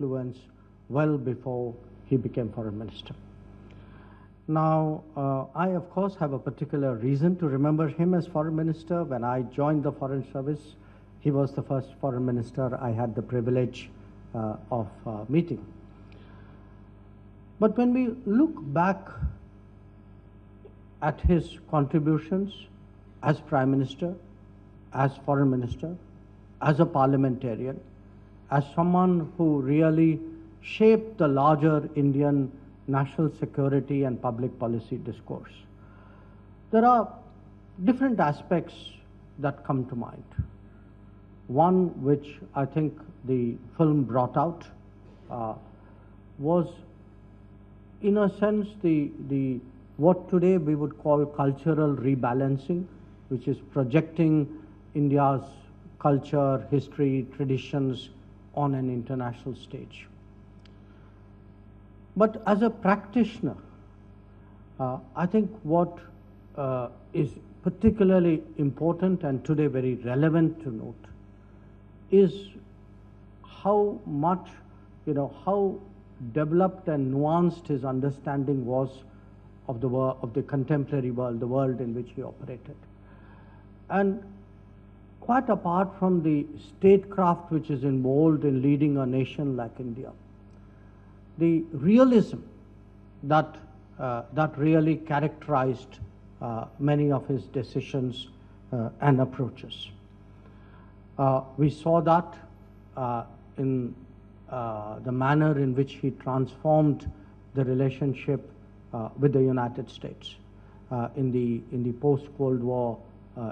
influence well before he became foreign minister. Now, I of course have a particular reason to remember him as foreign minister. When I joined the foreign service, he was the first foreign minister I had the privilege of meeting. But when we look back at his contributions as prime minister, as foreign minister, as a parliamentarian, as someone who really shaped the larger Indian national security and public policy discourse, there are different aspects that come to mind. One which I think the film brought out was, in a sense, the what today we would call cultural rebalancing, which is projecting India's culture, history, traditions on an international stage. But as a practitioner, I think what is particularly important and today very relevant to note is how much, how developed and nuanced his understanding was of the contemporary world, the world in which he operated. And quite apart from the statecraft which is involved in leading a nation like India, the realism that really characterized many of his decisions and approaches. We saw that in the manner in which he transformed the relationship with the United States in the post-Cold War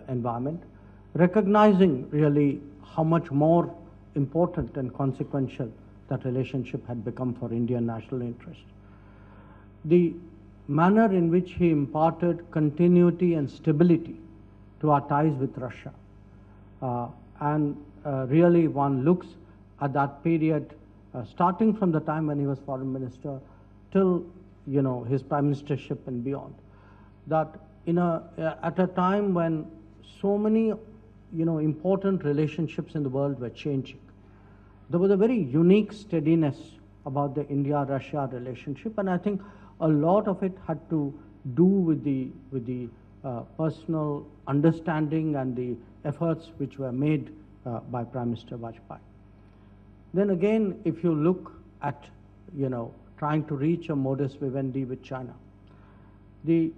environment, recognizing really how much more important and consequential that relationship had become for Indian national interest. The manner in which he imparted continuity and stability to our ties with Russia. And really one looks at that period, starting from the time when he was foreign minister till his prime ministership and beyond, that at a time when so many important relationships in the world were changing, there was a very unique steadiness about the India-Russia relationship, and I think a lot of it had to do with the personal understanding and the efforts which were made by Prime Minister Vajpayee. Then again, if you look at trying to reach a modus vivendi with China, the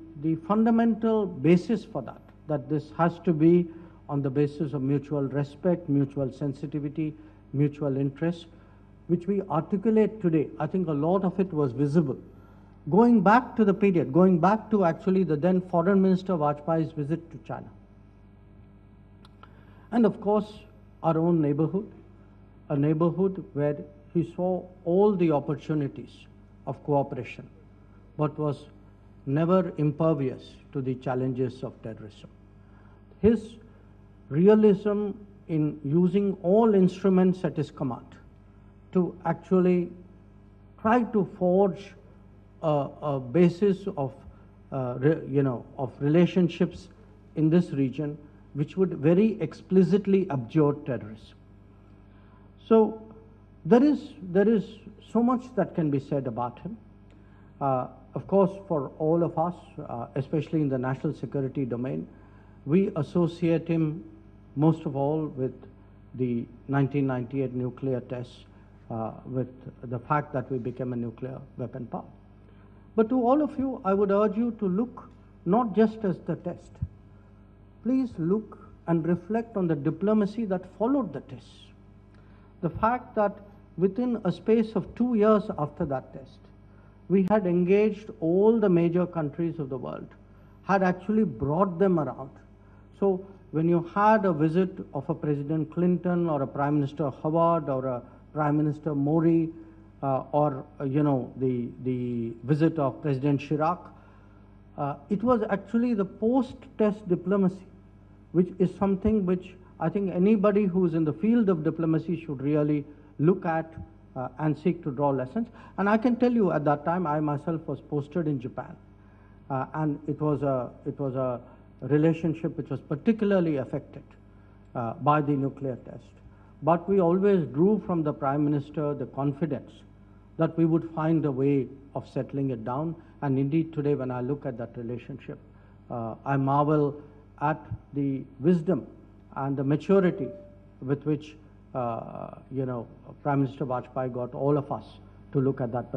fundamental basis for that this has to be on the basis of mutual respect, mutual sensitivity, mutual interest, which we articulate today. I think a lot of it was visible. Going back to the period, going back to actually the then Foreign Minister Vajpayee's visit to China. And of course, our own neighborhood, a neighborhood where he saw all the opportunities of cooperation, but was never impervious to the challenges of terrorism. His realism in using all instruments at his command to actually try to forge a basis of relationships in this region which would very explicitly abjure terrorism. So there is so much that can be said about him. Of course, for all of us, especially in the national security domain, we associate him most of all with the 1998 nuclear tests, with the fact that we became a nuclear weapon power. But to all of you, I would urge you to look not just as the test. Please look and reflect on the diplomacy that followed the test. The fact that within a space of 2 years after that test, we had engaged all the major countries of the world, had actually brought them around. So when you had a visit of a President Clinton or a Prime Minister Howard or a Prime Minister Mori, or the visit of President Chirac, it was actually the post-test diplomacy, which is something which I think anybody who's in the field of diplomacy should really look at and seek to draw lessons. And I can tell you, at that time, I myself was posted in Japan, and it was a relationship which was particularly affected by the nuclear test. but we always drew from the Prime Minister the confidence that we would find a way of settling it down. And indeed, today when I look at that relationship, I marvel at the wisdom and the maturity with which, Prime Minister Vajpayee got all of us to look at that